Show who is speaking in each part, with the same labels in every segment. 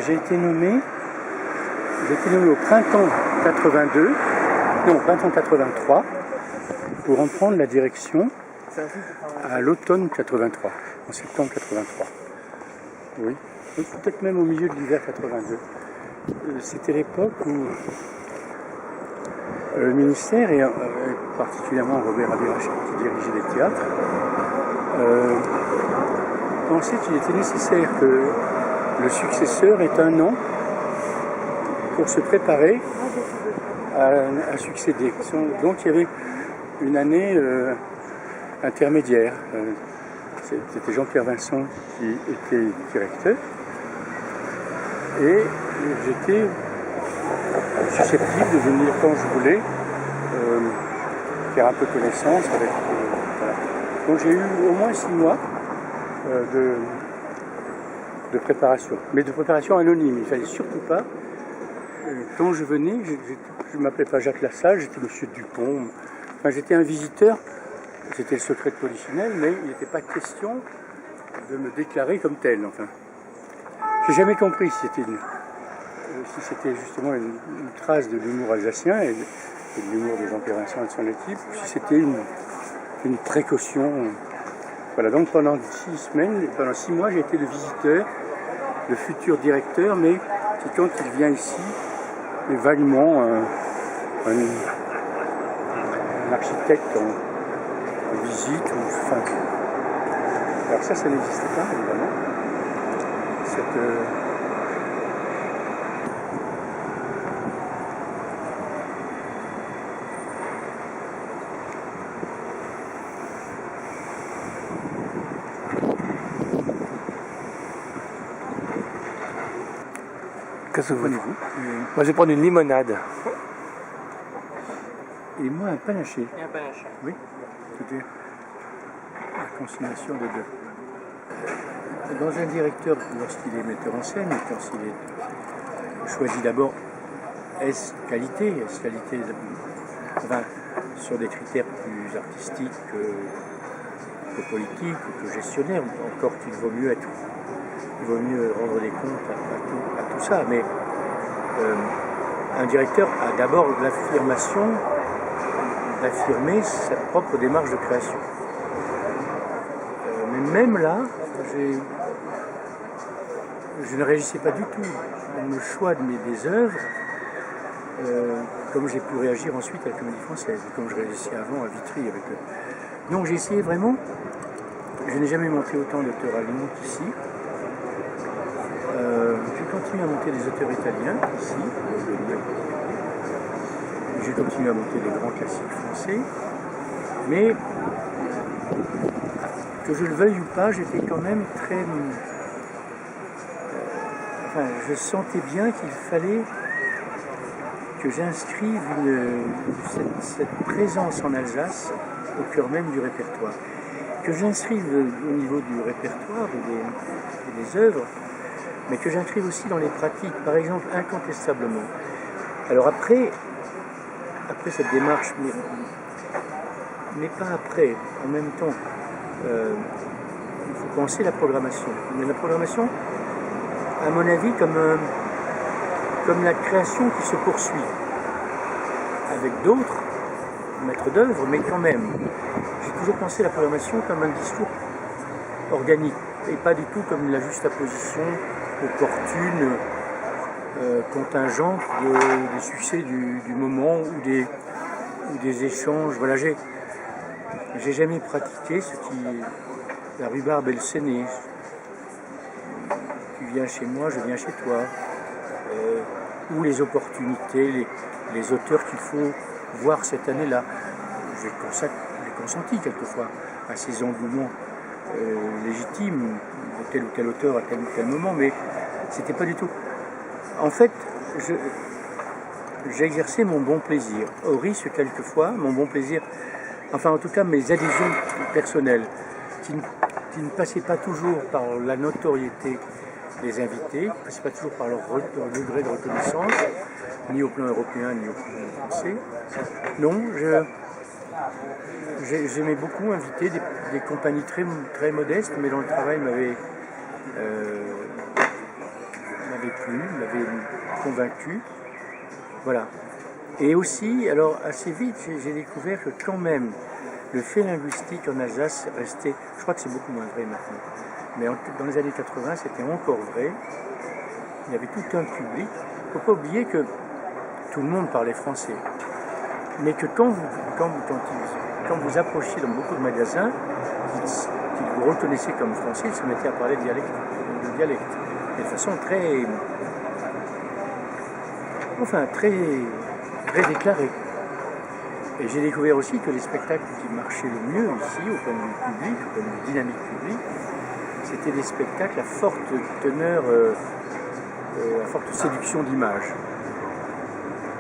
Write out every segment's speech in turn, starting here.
Speaker 1: J'ai été nommé au printemps 82, non, au printemps 83, pour reprendre la direction à l'automne 83, en septembre 83. Oui, peut-être même au milieu de l'hiver 82. C'était l'époque où le ministère, et particulièrement Robert Abirache qui dirigeait les théâtres, pensait qu'il était nécessaire que le successeur ait un an pour se préparer à succéder. Donc il y avait une année intermédiaire. C'était Jean-Pierre Vincent qui était directeur. Et j'étais susceptible de venir quand je voulais, faire un peu connaissance avec... voilà. Donc j'ai eu au moins 6 mois de préparation, mais de préparation anonyme. Il ne fallait surtout pas, quand je venais, je ne m'appelais pas Jacques Lassalle, j'étais Monsieur Dupont, enfin, j'étais un visiteur, c'était le secret de Polichinelle, mais il n'était pas question de me déclarer comme tel. Enfin, j'ai jamais compris si c'était justement une trace de l'humour alsacien et de l'humour de Jean-Pierre Vincent et de son équipe, ou si c'était une précaution. Voilà, donc pendant 6 mois, j'ai été le visiteur, le futur directeur, mais qui, quand il vient ici, est vaguement un architecte en visite. Enfin. Alors ça n'existait pas, évidemment.
Speaker 2: Qu'est-ce que vous prenez-vous? Moi, je vais prendre une limonade.
Speaker 1: Et moi, un panaché.
Speaker 3: Et un panaché.
Speaker 1: Oui, c'était la consignation de deux. Dans un directeur, lorsqu'il est metteur en scène, quand il est choisi d'abord, est-ce qualité, enfin, sur des critères plus artistiques que politiques ou que gestionnaires, encore qu'il vaut mieux rendre des comptes à tout ça, mais un directeur a d'abord l'affirmation d'affirmer sa propre démarche de création. Mais même là, je ne réagissais pas du tout dans le choix des œuvres, comme j'ai pu réagir ensuite à la Comédie Française, comme je réagissais avant à Vitry avec eux. Donc j'ai essayé vraiment, je n'ai jamais monté autant d'auteurs allemands qu'ici. J'ai continué à monter des auteurs italiens ici, j'ai continué à monter des grands classiques français, mais que je le veuille ou pas, j'étais quand même très... enfin, je sentais bien qu'il fallait que j'inscrive cette présence en Alsace au cœur même du répertoire. Que j'inscrive au niveau du répertoire et des œuvres, mais que j'inscrive aussi dans les pratiques, par exemple, incontestablement. Alors après cette démarche, mais pas après, en même temps, il faut penser la programmation. Mais la programmation, à mon avis, comme la création qui se poursuit avec d'autres maîtres d'œuvre, mais quand même, j'ai toujours pensé la programmation comme un discours organique, et pas du tout comme la juxtaposition opportune, contingente des succès du moment ou des échanges. Voilà, j'ai jamais pratiqué ce qui est la rhubarbe et le séné. Tu viens chez moi, je viens chez toi. Ou les opportunités, les auteurs qu'il faut voir cette année-là. J'ai consenti quelquefois à ces engouements légitimes de tel ou tel auteur à tel ou tel moment, mais c'était pas du tout. En fait, j'ai exercé mon bon plaisir, au risque quelquefois, mon bon plaisir, enfin en tout cas mes adhésions personnelles, qui ne passaient pas toujours par la notoriété des invités, qui ne passaient pas toujours par leur degré de reconnaissance, ni au plan européen, ni au plan français. Non, j'aimais beaucoup inviter des compagnies très, très modestes, mais dont le travail m'avait plu, m'avait convaincu. Voilà. Et aussi, alors assez vite, j'ai découvert que quand même, le fait linguistique en Alsace restait, je crois que c'est beaucoup moins vrai maintenant, mais dans les années 80, c'était encore vrai. Il y avait tout un public. Il ne faut pas oublier que tout le monde parlait français, mais que quand vous approchiez dans beaucoup de magasins, qu'ils vous reconnaissaient comme français, ils se mettaient à parler de dialecte, et de façon très déclarée. Et j'ai découvert aussi que les spectacles qui marchaient le mieux ici, au point de vue public, au point de vue dynamique publique, c'était des spectacles à forte teneur, à forte séduction d'image.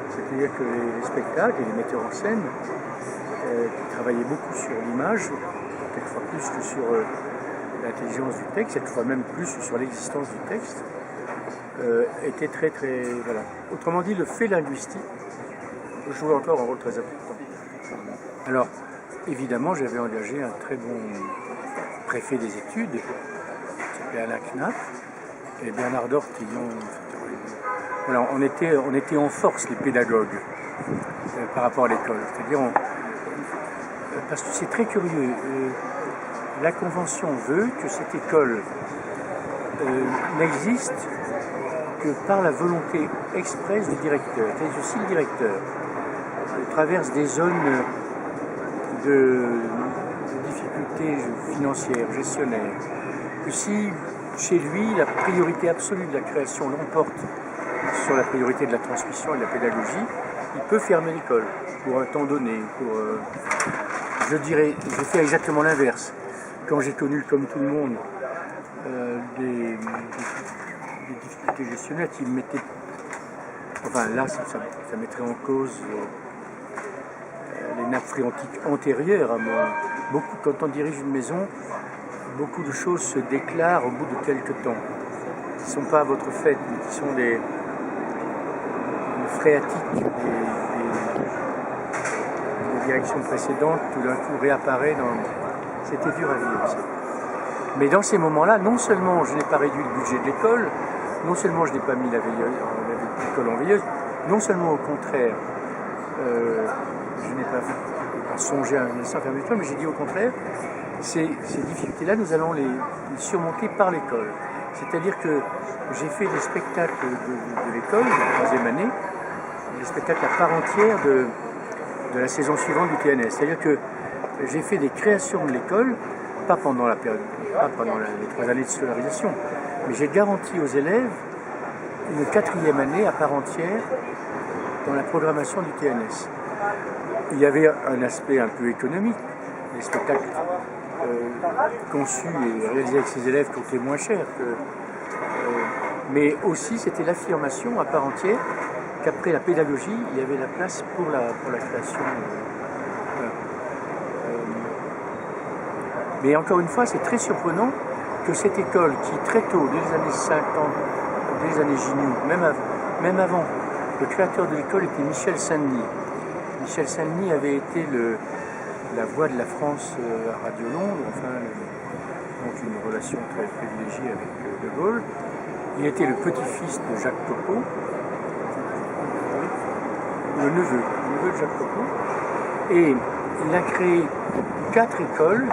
Speaker 1: C'est-à-dire que les spectacles et les metteurs en scène qui travaillaient beaucoup sur l'image, quelquefois plus que sur l'intelligence du texte, quelquefois même plus sur l'existence du texte, était très très... Voilà. Autrement dit, le fait linguistique jouait encore un rôle très important. Alors, évidemment, j'avais engagé un très bon préfet des études, qui s'appelait Alain Knapp, et Bernard Dortillon. Voilà, on était en force, les pédagogues, par rapport à l'école. C'est-à-dire, parce que c'est très curieux, la Convention veut que cette école n'existe que par la volonté expresse du directeur. C'est-à-dire, si le directeur traverse des zones de difficultés financières, gestionnaires, que si chez lui la priorité absolue de la création l'emporte sur la priorité de la transmission et de la pédagogie, il peut fermer l'école pour un temps donné. Je dirais, j'ai fait exactement l'inverse. Quand j'ai connu, comme tout le monde, des difficultés gestionnaires qui me mettaient... Enfin là, ça mettrait en cause les nappes phréatiques antérieures à moi. Quand on dirige une maison, beaucoup de choses se déclarent au bout de quelques temps, qui ne sont pas à votre fait, mais qui sont des phréatiques des directions précédentes, tout d'un coup réapparaît dans... C'était dur à vivre, ça. Mais dans ces moments-là, non seulement je n'ai pas réduit le budget de l'école, non seulement je n'ai pas mis l'école en veilleuse, non seulement au contraire, je n'ai pas songé à un instant fermer l'école, mais j'ai dit au contraire, ces difficultés-là, nous allons les surmonter par l'école. C'est-à-dire que j'ai fait des spectacles de l'école, de 3e année, des spectacles à part entière de la saison suivante du TNS. C'est-à-dire que j'ai fait des créations de l'école, pas pendant les 3 années de scolarisation, mais j'ai garanti aux élèves une 4e année à part entière dans la programmation du TNS. Il y avait un aspect un peu économique. Les spectacles conçus et réalisés avec ces élèves coûtaient moins cher. Mais aussi, c'était l'affirmation à part entière qu'après la pédagogie, il y avait la place pour la création. Mais encore une fois, c'est très surprenant que cette école qui, très tôt, dès les années 50, dès les années Gignoux, même avant, le créateur de l'école était Michel Saint-Denis. Michel Saint-Denis avait été la voix de la France à Radio Londres, donc une relation très privilégiée avec De Gaulle. Il était le petit-fils de Jacques Copeau, le neveu de Jacques Copeau, et il a créé 4 écoles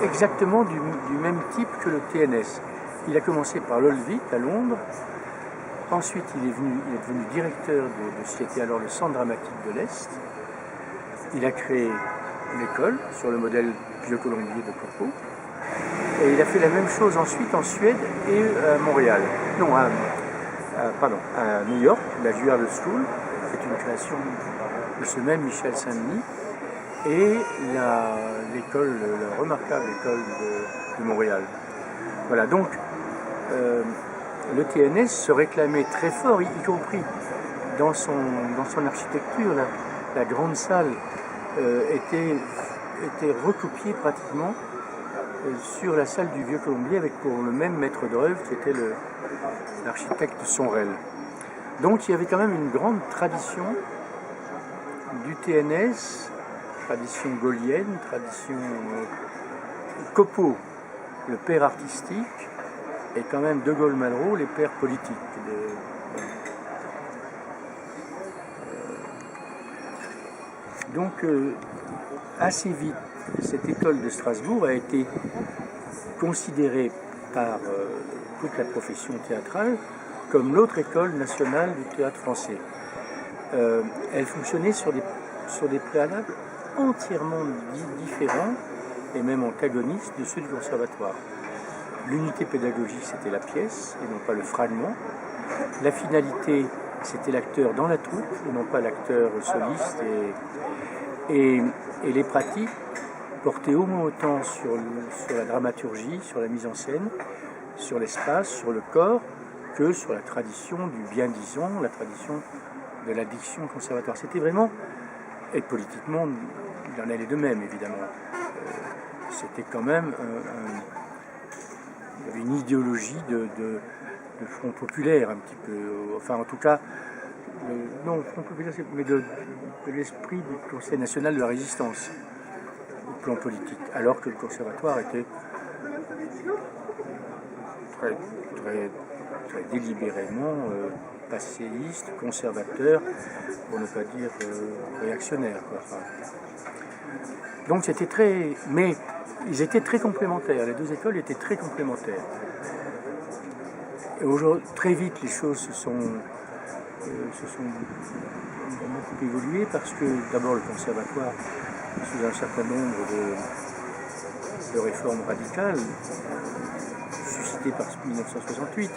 Speaker 1: exactement du même type que le TNS. Il a commencé par l'Olvit à Londres. Ensuite, il est devenu directeur de ce qui était alors le Centre dramatique de l'Est. Il a créé l'école sur le modèle Vieux-Colombier de Copeau. Et il a fait la même chose ensuite en Suède et à Montréal. Non, à New York, la Juilliard School. C'est une création de ce même Michel Saint-Denis. Et la remarquable école de Montréal. Voilà, donc le TNS se réclamait très fort, y compris dans son architecture. La grande salle était recopiée pratiquement sur la salle du Vieux-Colombier avec pour le même maître d'œuvre qui était l'architecte Sonrel. Donc il y avait quand même une grande tradition du TNS, tradition gaulienne, tradition Copeau, le père artistique, et quand même De Gaulle-Malraux, les pères politiques. Donc, assez vite, cette école de Strasbourg a été considérée par toute la profession théâtrale comme l'autre école nationale du théâtre français. Elle fonctionnait sur des préalables entièrement différents et même antagonistes de ceux du conservatoire. L'unité pédagogique, c'était la pièce et non pas le fragment. La finalité, c'était l'acteur dans la troupe et non pas l'acteur soliste. Et les pratiques portaient au moins autant sur la dramaturgie, sur la mise en scène, sur l'espace, sur le corps, que sur la tradition du bien-disant, la tradition de la diction conservatoire. C'était vraiment, et politiquement, il y en allait de même, évidemment. C'était quand même il y avait une idéologie de front populaire, un petit peu, enfin en tout cas, non, front populaire, mais de l'esprit du Conseil national de la résistance au plan politique, alors que le conservatoire était très délibérément passéiste, conservateur, pour ne pas dire réactionnaire, quoi. Enfin, donc c'était très... Mais ils étaient très complémentaires, les deux écoles étaient très complémentaires. Et aujourd'hui, très vite, les choses se sont beaucoup évoluées parce que d'abord le conservatoire, sous un certain nombre de réformes radicales, suscitées par 1968,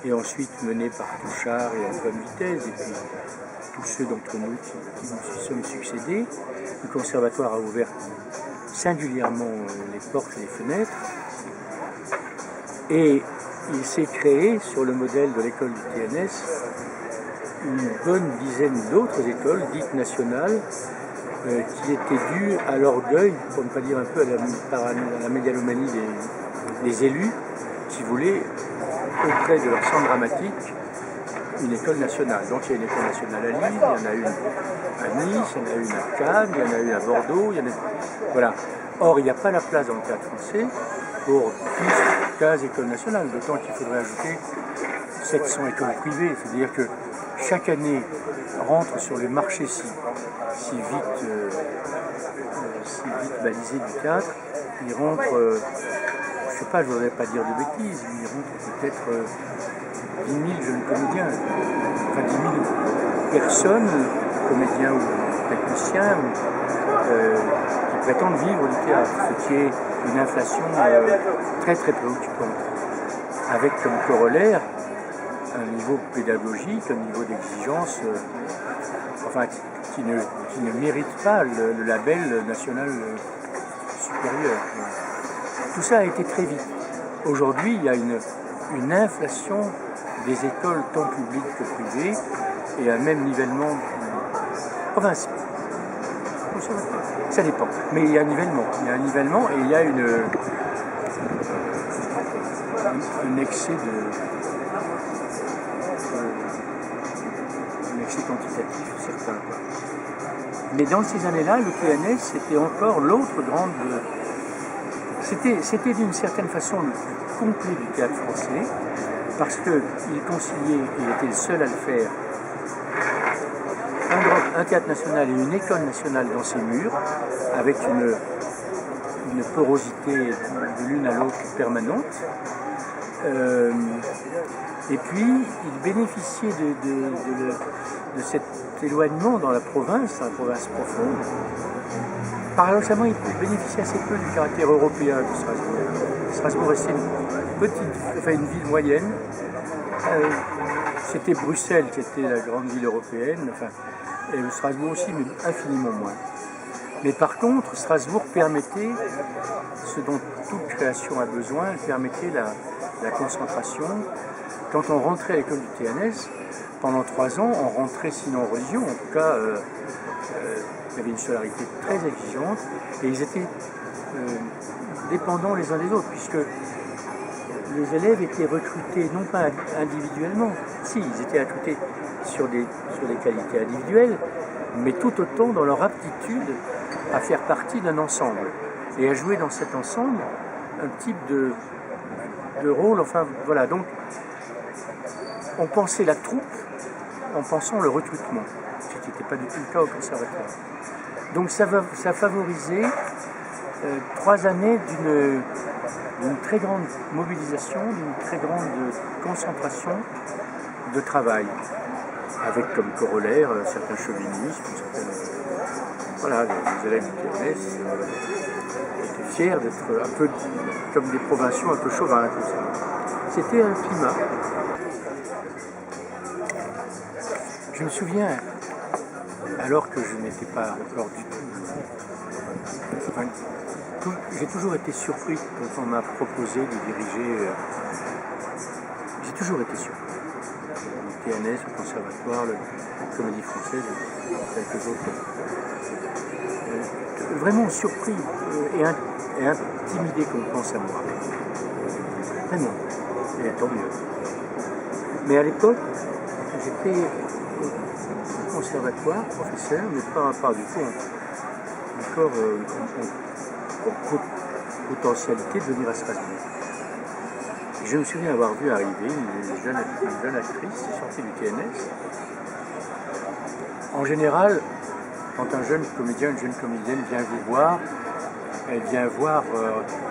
Speaker 1: et ensuite menées par Touchard et Antoine Vitesse, et puis tous ceux d'entre nous qui nous sommes succédés, le conservatoire a ouvert singulièrement les portes et les fenêtres, et il s'est créé, sur le modèle de l'école du TNS, une bonne dizaine d'autres écoles, dites nationales, qui étaient dues à l'orgueil, pour ne pas dire un peu à la mégalomanie des élus, qui voulaient, auprès de leur centre dramatique, une école nationale. Donc il y a une école nationale à Lille, il y en a une à Nice, il y en a une à Cannes, il y en a une à Bordeaux, voilà. Or, il n'y a pas la place dans le théâtre français pour 10-15 écoles nationales, d'autant qu'il faudrait ajouter 700 écoles privées, c'est-à-dire que chaque année rentre sur le marché si vite balisé du théâtre, il rentre, je ne sais pas, je ne voudrais pas dire de bêtises, mais il rentre peut-être 10 000 jeunes comédiens, enfin 10 000 personnes, comédiens ou techniciens, qui prétendent vivre du théâtre, ce qui est une inflation très très préoccupante, avec comme corollaire un niveau pédagogique, un niveau d'exigence enfin, qui ne mérite pas le label national supérieur. Tout ça a été très vite. Aujourd'hui, il y a une inflation des écoles tant publiques que privées et un même nivellement. Enfin, ça dépend. Mais il y a un nivellement. Il y a un nivellement et il y a un excès quantitatif certain. Mais dans ces années-là, le TNS, c'était encore l'autre grande... C'était d'une certaine façon le plus complet du théâtre français, parce qu'il conciliait, il était le seul à le faire, un théâtre national et une école nationale dans ses murs, avec une porosité de l'une à l'autre permanente. Et puis, il bénéficiait de cet éloignement dans la province profonde. Paradoxalement, il bénéficiait assez peu du caractère européen de Strasbourg. Strasbourg restait une ville moyenne. C'était Bruxelles qui était la grande ville européenne, et Strasbourg aussi, mais infiniment moins. Mais par contre, Strasbourg permettait, ce dont toute création a besoin, permettait la concentration. Quand on rentrait à l'école du TNS, pendant 3 ans, on rentrait sinon en religion, en tout cas, il y avait une scolarité très exigeante, et ils étaient dépendants les uns des autres, puisque les élèves étaient recrutés non pas individuellement, si, ils étaient recrutés sur des qualités individuelles, mais tout autant dans leur aptitude à faire partie d'un ensemble et à jouer dans cet ensemble un type de rôle. Enfin voilà, donc on pensait la troupe en pensant le recrutement, ce qui n'était pas du tout le cas au conservatoire. Donc ça favorisait 3 années d'une très grande mobilisation, d'une très grande concentration de travail, avec comme corollaire certains chauvinismes, voilà, les élèves du TNS étaient fiers d'être un peu comme des provinciaux un peu chauvins, tout ça. C'était un climat. Je me souviens, alors que je n'étais pas encore du tout, j'ai toujours été surpris quand on m'a proposé de diriger. J'ai toujours été surpris. Le TNS, le Conservatoire, la Comédie Française, quelques autres. Vraiment surpris et intimidé qu'on pense à moi. Vraiment. Et tant mieux. Mais à l'époque, j'étais au conservatoire, professeur, mais pas du tout encore en potentialité de venir à Strasbourg. Et je me souviens avoir vu arriver une jeune actrice sortie du TNS. En général, quand un jeune comédien, une jeune comédienne vient vous voir, elle vient voir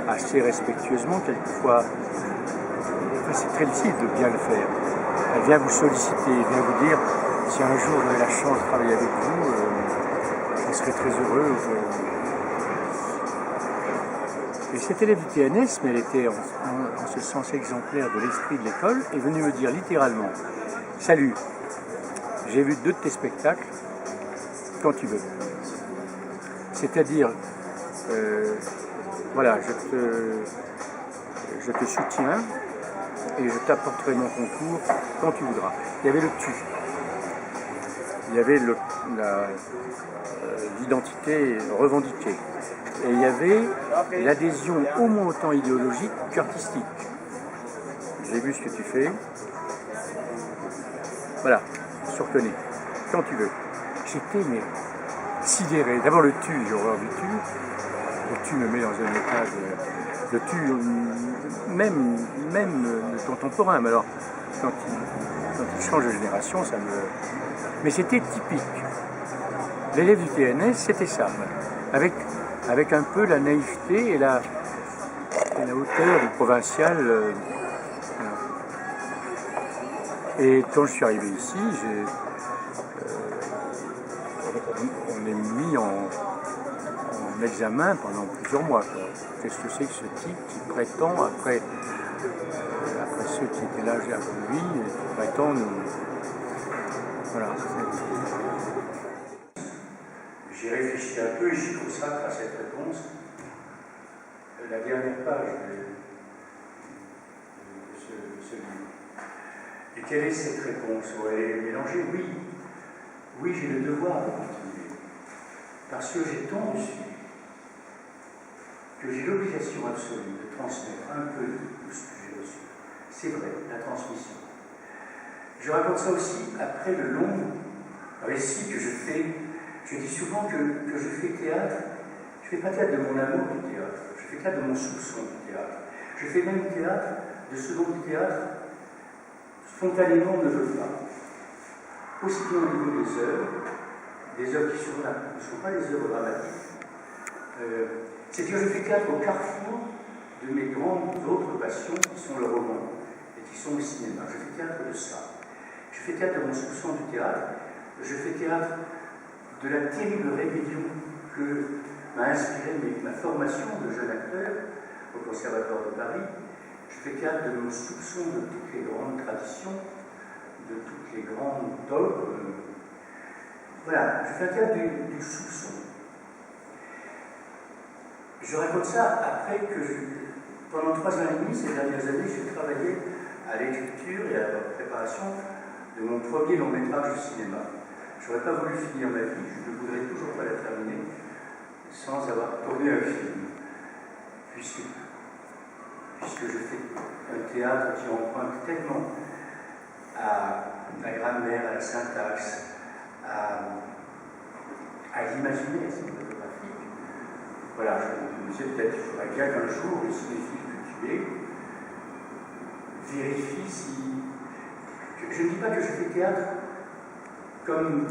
Speaker 1: assez respectueusement, quelquefois. Enfin, c'est très difficile de bien le faire. Elle vient vous solliciter, elle vient vous dire si un jour j'avais la chance de travailler avec vous, je serais très heureux. Et cette élève du TNS, mais elle était en ce sens exemplaire de l'esprit de l'école, est venue me dire littéralement « Salut, j'ai vu 2 de tes spectacles, quand tu veux. » C'est-à-dire, voilà, je te soutiens et je t'apporterai mon concours quand tu voudras. Il y avait le tu. Il y avait l'identité revendiquée. Et il y avait l'adhésion au moins autant idéologique qu'artistique. J'ai vu ce que tu fais. Voilà, je te reconnais. Quand tu veux. J'étais mais sidéré. D'abord le tu, j'ai horreur du tu. Le tu me met dans un état de... Le tu, même contemporain. Mais alors, quand il change de génération, ça me... Mais c'était typique. L'élève du TNS, c'était ça. Avec un peu la naïveté et la hauteur du provincial. Voilà. Et quand je suis arrivé ici, on est mis en examen pendant plusieurs mois. Qu'est-ce que c'est que ce type qui prétend, après ceux qui étaient là avant lui, qui prétend nous... Voilà. J'ai réfléchi un peu et j'y consacre à cette réponse la dernière page de ce livre. Et quelle est cette réponse? Elle est mélangée, oui. Oui, j'ai le devoir de continuer. Parce que j'ai tant reçu que j'ai l'obligation absolue de transmettre un peu de tout ce que j'ai reçu. C'est vrai, la transmission. Je raconte ça aussi après le long récit que je fais. Je dis souvent que je fais théâtre. Je ne fais pas théâtre de mon amour du théâtre. Je fais théâtre de mon soupçon du théâtre. Je fais même théâtre de ce dont le théâtre spontanément ne veut pas. Aussi bien au niveau des œuvres qui sont là, ne sont pas des œuvres dramatiques. C'est que je fais théâtre au carrefour de mes grandes autres passions qui sont le roman et qui sont le cinéma. Je fais théâtre de ça. Je fais théâtre de mon soupçon du théâtre. Je fais théâtre de la terrible rébellion que m'a inspiré ma formation de jeune acteur au Conservatoire de Paris. Je fais théâtre de mon soupçon de toutes les grandes traditions, de toutes les grandes dogmes. Voilà, je fais un théâtre du soupçon. Je raconte ça après que pendant 3 ans et demi, ces dernières années, j'ai travaillé à l'écriture et à la préparation de mon premier long métrage de cinéma. Je n'aurais pas voulu finir ma vie, je ne voudrais toujours pas la terminer sans avoir tourné un film, puisque je fais un théâtre qui emprunte tellement à la grammaire, à la syntaxe, à l'imaginaire cinématographique. Voilà, je me disais peut-être qu'il faudrait bien qu'un jour le cinéphile cultivé vérifie si... Je ne dis pas que je fais théâtre comme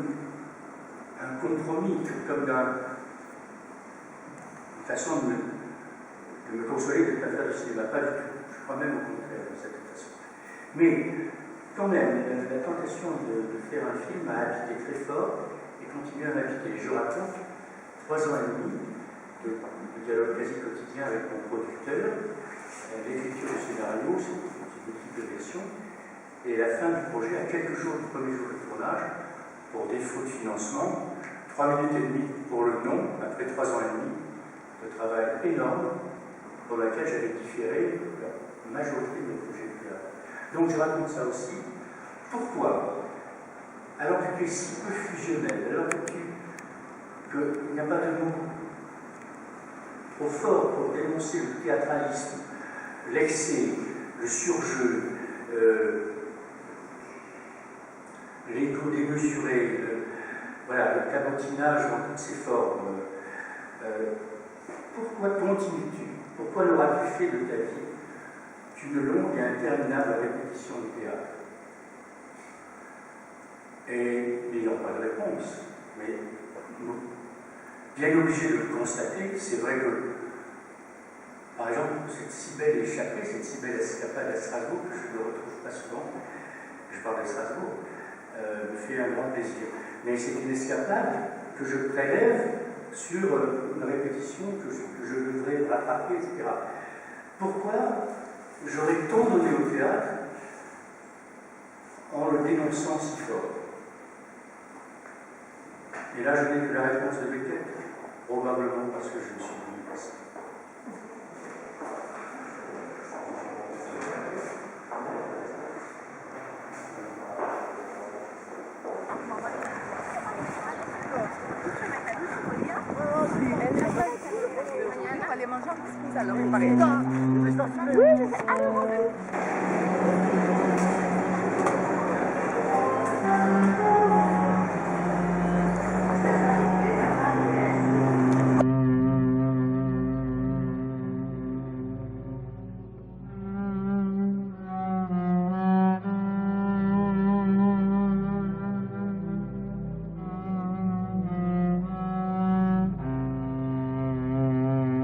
Speaker 1: un compromis, comme une façon de me consoler de ne pas faire du cinéma, pas du tout. Je crois même au contraire de cette façon. Mais quand même, la tentation de faire un film m'a habité très fort et continue à m'habiter. Je raconte 3 ans et demi de dialogue quasi quotidien avec mon producteur, l'écriture du scénario, c'est une équipe de version, et la fin du projet à quelques jours du premier jour de tournage, pour défaut de financement, 3 minutes et demie pour le nom, après 3 ans et demi de travail énorme pour laquelle j'avais différé la majorité de mes projets de théâtre. Donc je raconte ça aussi. Pourquoi, alors que tu es si peu fusionnel, alors qu'il n'y a pas de mot trop fort pour dénoncer le théâtralisme, l'excès, le surjeu, l'écho démesuré, voilà, le cabotinage dans toutes ses formes, pourquoi continues-tu? Pourquoi l'auras-tu fait de ta vie une longue et interminable répétition de théâtre? Et n'ayant pas de réponse, mais bien obligé de le constater, c'est vrai que, par exemple, cette si belle échappée, cette si belle escapade à Strasbourg, que je ne retrouve pas souvent, je parle de Strasbourg, me fait un grand plaisir. Mais c'est une escapade que je prélève sur une répétition que je devrais rattraper, etc. Pourquoi j'aurais tant donné au théâtre en le dénonçant si fort? Et là, je n'ai que la réponse de Beckett, probablement parce que je me suis dit ça.
Speaker 3: Mañana, vale, manger, alors, pareil. Oui, je sais.